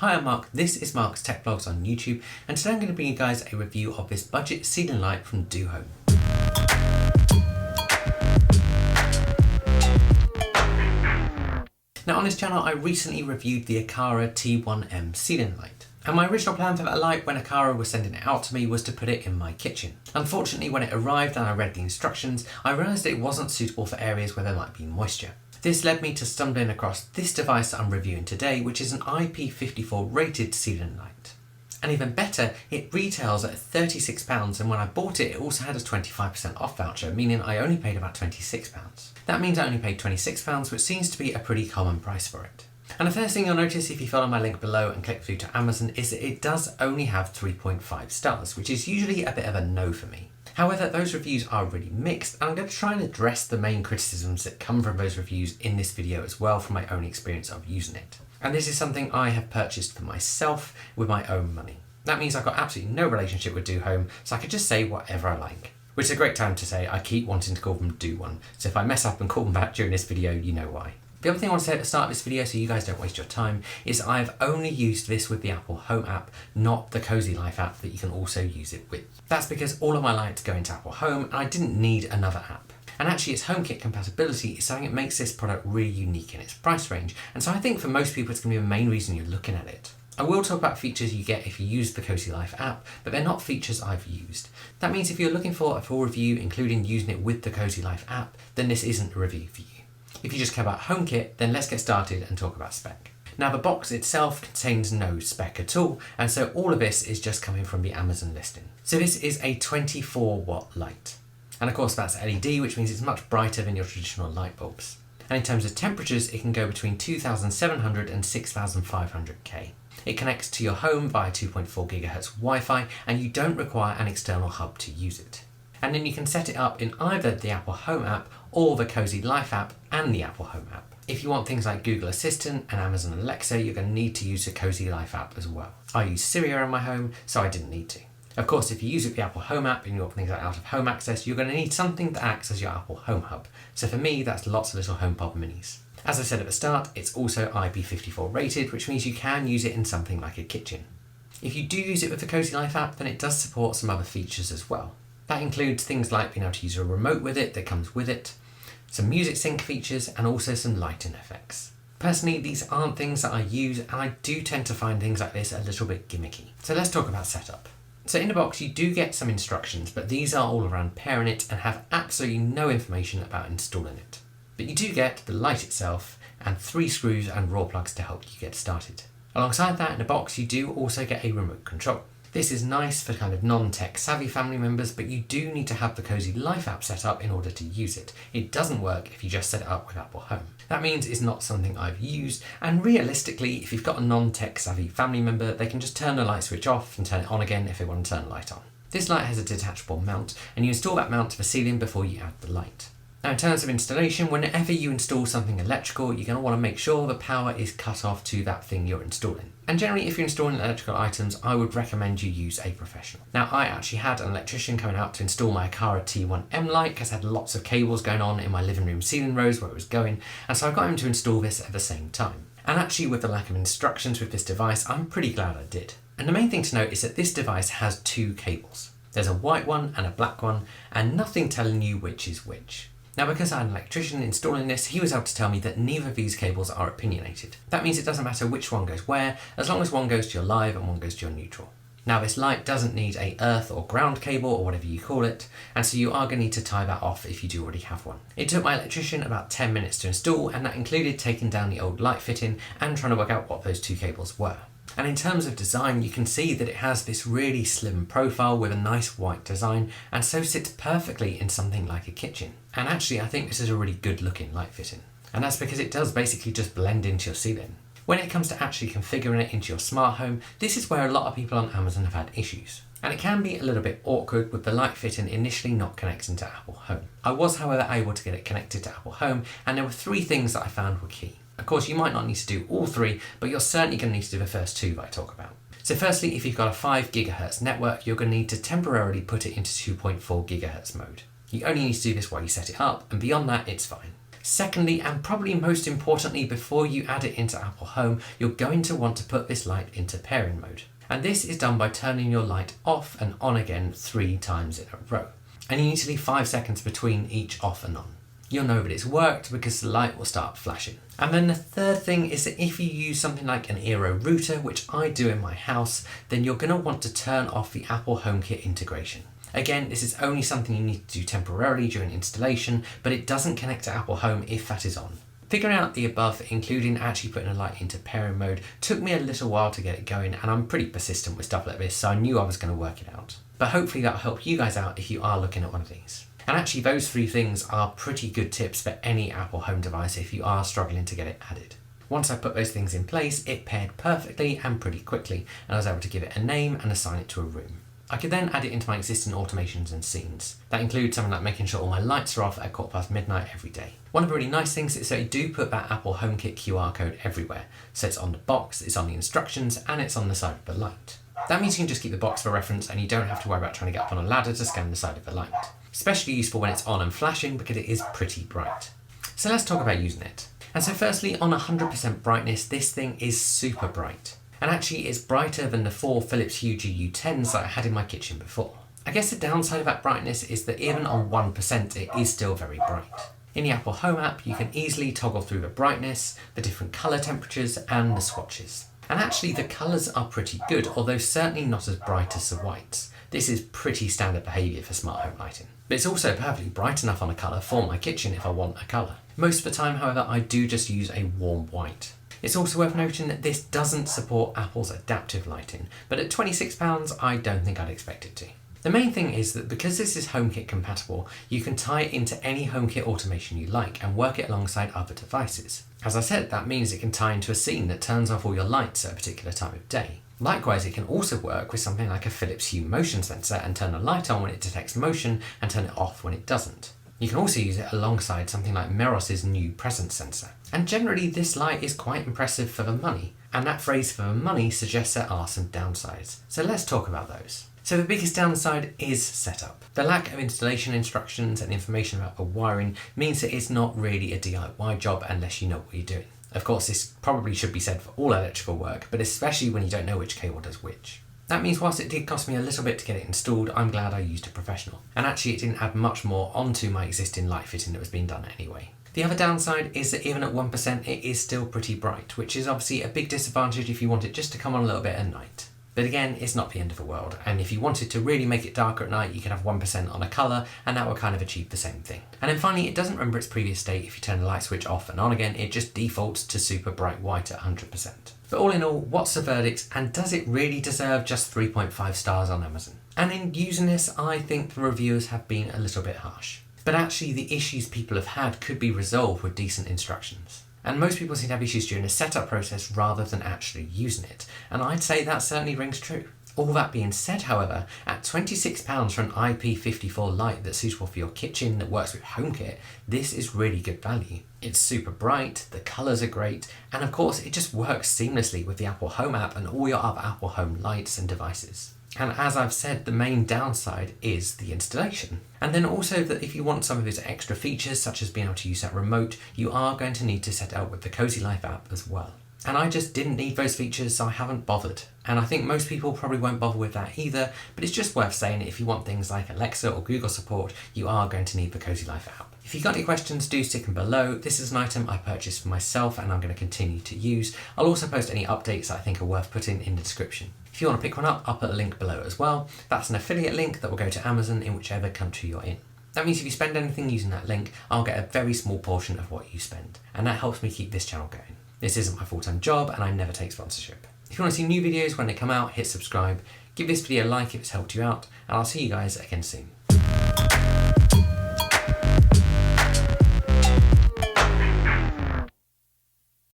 Hi, I'm Mark, this is Mark's Tech Vlogs on YouTube, and today I'm going to bring you guys a review of this budget ceiling light from DoHome. Now on this channel I recently reviewed the Aqara T1M ceiling light. And my original plan for that light when Aqara was sending it out to me was to put it in my kitchen. Unfortunately, when it arrived and I read the instructions, I realised that it wasn't suitable for areas where there might be moisture. This led me to stumbling across this device that I'm reviewing today, which is an IP54 rated ceiling light. And even better, it retails at £36, and when I bought it, it also had a 25% off voucher, meaning I only paid about £26. That means I only paid £26, which seems to be a pretty common price for it. And the first thing you'll notice if you follow my link below and click through to Amazon is that it does only have 3.5 stars, which is usually a bit of a no for me. However, those reviews are really mixed, and I'm going to try and address the main criticisms that come from those reviews in this video as well from my own experience of using it. And this is something I have purchased for myself with my own money. That means I've got absolutely no relationship with DoHome, so I could just say whatever I like. Which is a great time to say I keep wanting to call them Do1, so if I mess up and call them back during this video, you know why. The other thing I want to say at the start of this video, so you guys don't waste your time, is I've only used this with the Apple Home app, not the 𝐃𝐨𝐬 Life app that you can also use it with. That's because all of my lights go into Apple Home and I didn't need another app. And actually its HomeKit compatibility is something that makes this product really unique in its price range, and so I think for most people it's going to be the main reason you're looking at it. I will talk about features you get if you use the 𝐃𝐨𝐬 Life app, but they're not features I've used. That means if you're looking for a full review including using it with the 𝐃𝐨𝐬 Life app, then this isn't a review for you. If you just care about HomeKit, then let's get started and talk about spec. Now the box itself contains no spec at all, and so all of this is just coming from the Amazon listing. So this is a 24 watt light. And of course that's LED, which means it's much brighter than your traditional light bulbs. And in terms of temperatures, it can go between 2700 and 6500 K. It connects to your home via 2.4 GHz Wi-Fi, and you don't require an external hub to use it. And then you can set it up in either the Apple Home app or the 𝐃𝐨𝐬 Life app and the Apple Home app. If you want things like Google Assistant and Amazon Alexa, you're going to need to use the 𝐃𝐨𝐬 Life app as well. I use Siri around my home, so I didn't need to. Of course, if you use it with the Apple Home app and you want things like out of home access, you're going to need something that acts as your Apple Home hub. So for me, that's lots of little HomePod minis. As I said at the start, it's also IP54 rated, which means you can use it in something like a kitchen. If you do use it with the 𝐃𝐨𝐬 Life app, then it does support some other features as well. That includes things like being able to use a remote with it that comes with it, some music sync features, and also some lighting effects. Personally, these aren't things that I use, and I do tend to find things like this a little bit gimmicky. So let's talk about setup. So in the box you do get some instructions, but these are all around pairing it and have absolutely no information about installing it. But you do get the light itself and 3 screws and raw plugs to help you get started. Alongside that in the box you do also get a remote control. This is nice for kind of non-tech savvy family members, but you do need to have the 𝐃𝐨𝐬 Life app set up in order to use it. It doesn't work if you just set it up with Apple Home. That means it's not something I've used, and realistically, if you've got a non-tech savvy family member, they can just turn the light switch off and turn it on again if they want to turn the light on. This light has a detachable mount, and you install that mount to the ceiling before you add the light. Now in terms of installation, whenever you install something electrical, you're going to want to make sure the power is cut off to that thing you're installing. And generally if you're installing electrical items, I would recommend you use a professional. Now I actually had an electrician coming out to install my Aqara T1M light because I had lots of cables going on in my living room ceiling rows where it was going, and so I got him to install this at the same time. And actually with the lack of instructions with this device, I'm pretty glad I did. And the main thing to note is that this device has 2 cables. There's a white one and a black one, and nothing telling you which is which. Now because I had an electrician installing this, he was able to tell me that neither of these cables are opinionated. That means it doesn't matter which one goes where, as long as one goes to your live and one goes to your neutral. Now this light doesn't need a earth or ground cable or whatever you call it, and so you are going to need to tie that off if you do already have one. It took my electrician about 10 minutes to install, and that included taking down the old light fitting and trying to work out what those 2 cables were. And in terms of design, you can see that it has this really slim profile with a nice white design, and so sits perfectly in something like a kitchen. And actually I think this is a really good looking light fitting. And that's because it does basically just blend into your ceiling. When it comes to actually configuring it into your smart home, this is where a lot of people on Amazon have had issues. And it can be a little bit awkward with the light fitting initially not connecting to Apple Home. I was however able to get it connected to Apple Home, and there were 3 things that I found were key. Of course, you might not need to do all 3, but you're certainly going to need to do the first 2 that I talk about. So firstly, if you've got a 5 GHz network, you're going to need to temporarily put it into 2.4 GHz mode. You only need to do this while you set it up, and beyond that, it's fine. Secondly, and probably most importantly, before you add it into Apple Home, you're going to want to put this light into pairing mode. And this is done by turning your light off and on again 3 times in a row. And you need to leave 5 seconds between each off and on. You'll know that it's worked because the light will start flashing. And then the third thing is that if you use something like an Eero router, which I do in my house, then you're going to want to turn off the Apple HomeKit integration. Again, this is only something you need to do temporarily during installation, but it doesn't connect to Apple Home if that is on. Figuring out the above, including actually putting a light into pairing mode, took me a little while to get it going, and I'm pretty persistent with stuff like this, so I knew I was going to work it out. But hopefully that'll help you guys out if you are looking at one of these. And actually those 3 things are pretty good tips for any Apple Home device if you are struggling to get it added. Once I put those things in place, it paired perfectly and pretty quickly, and I was able to give it a name and assign it to a room. I could then add it into my existing automations and scenes. That includes something like making sure all my lights are off at midnight every day. One of the really nice things is that I do put that Apple HomeKit QR code everywhere. So it's on the box, it's on the instructions, and it's on the side of the light. That means you can just keep the box for reference and you don't have to worry about trying to get up on a ladder to scan the side of the light. Especially useful when it's on and flashing because it is pretty bright. So let's talk about using it. And so firstly, on 100% brightness, this thing is super bright. And actually it's brighter than the 4 Philips Hue GU10s that I had in my kitchen before. I guess the downside of that brightness is that even on 1% it is still very bright. In the Apple Home app you can easily toggle through the brightness, the different colour temperatures and the swatches. And actually the colours are pretty good, although certainly not as bright as the whites. This is pretty standard behaviour for smart home lighting. But it's also perfectly bright enough on a colour for my kitchen if I want a colour. Most of the time however I do just use a warm white. It's also worth noting that this doesn't support Apple's adaptive lighting, but at £26 I don't think I'd expect it to. The main thing is that because this is HomeKit compatible, you can tie it into any HomeKit automation you like and work it alongside other devices. As I said, that means it can tie into a scene that turns off all your lights at a particular time of day. Likewise, it can also work with something like a Philips Hue motion sensor and turn a light on when it detects motion and turn it off when it doesn't. You can also use it alongside something like Meros's new presence sensor. And generally this light is quite impressive for the money, and that phrase for the money suggests there are some downsides. So let's talk about those. So the biggest downside is setup. The lack of installation instructions and information about the wiring means that it's not really a DIY job unless you know what you're doing. Of course this probably should be said for all electrical work, but especially when you don't know which cable does which. That means whilst it did cost me a little bit to get it installed, I'm glad I used a professional. And actually it didn't add much more onto my existing light fitting that was being done anyway. The other downside is that even at 1% it is still pretty bright, which is obviously a big disadvantage if you want it just to come on a little bit at night. But again, it's not the end of the world, and if you wanted to really make it darker at night, you can have 1% on a colour, and that will kind of achieve the same thing. And then finally, it doesn't remember its previous state if you turn the light switch off and on again, it just defaults to super bright white at 100%. But all in all, what's the verdict, and does it really deserve just 3.5 stars on Amazon? And in using this, I think the reviewers have been a little bit harsh. But actually, the issues people have had could be resolved with decent instructions. And most people seem to have issues during the setup process rather than actually using it, and I'd say that certainly rings true. All that being said, however, at £26 for an IP54 light that's suitable for your kitchen that works with HomeKit, this is really good value. It's super bright, the colours are great, and of course it just works seamlessly with the Apple Home app and all your other Apple Home lights and devices. And as I've said, the main downside is the installation. And then also that if you want some of its extra features, such as being able to use that remote, you are going to need to set it up with the 𝐃𝐨𝐲 app as well. And I just didn't need those features, so I haven't bothered. And I think most people probably won't bother with that either, but it's just worth saying that if you want things like Alexa or Google support, you are going to need the 𝐃𝐨𝐲 app. If you've got any questions, do stick them below. This is an item I purchased for myself and I'm going to continue to use. I'll also post any updates that I think are worth putting in the description. If you want to pick one up, I'll put a link below as well. That's an affiliate link that will go to Amazon in whichever country you're in. That means if you spend anything using that link, I'll get a very small portion of what you spend. And that helps me keep this channel going. This isn't my full-time job and I never take sponsorship. If you want to see new videos when they come out, hit subscribe, give this video a like if it's helped you out, and I'll see you guys again soon.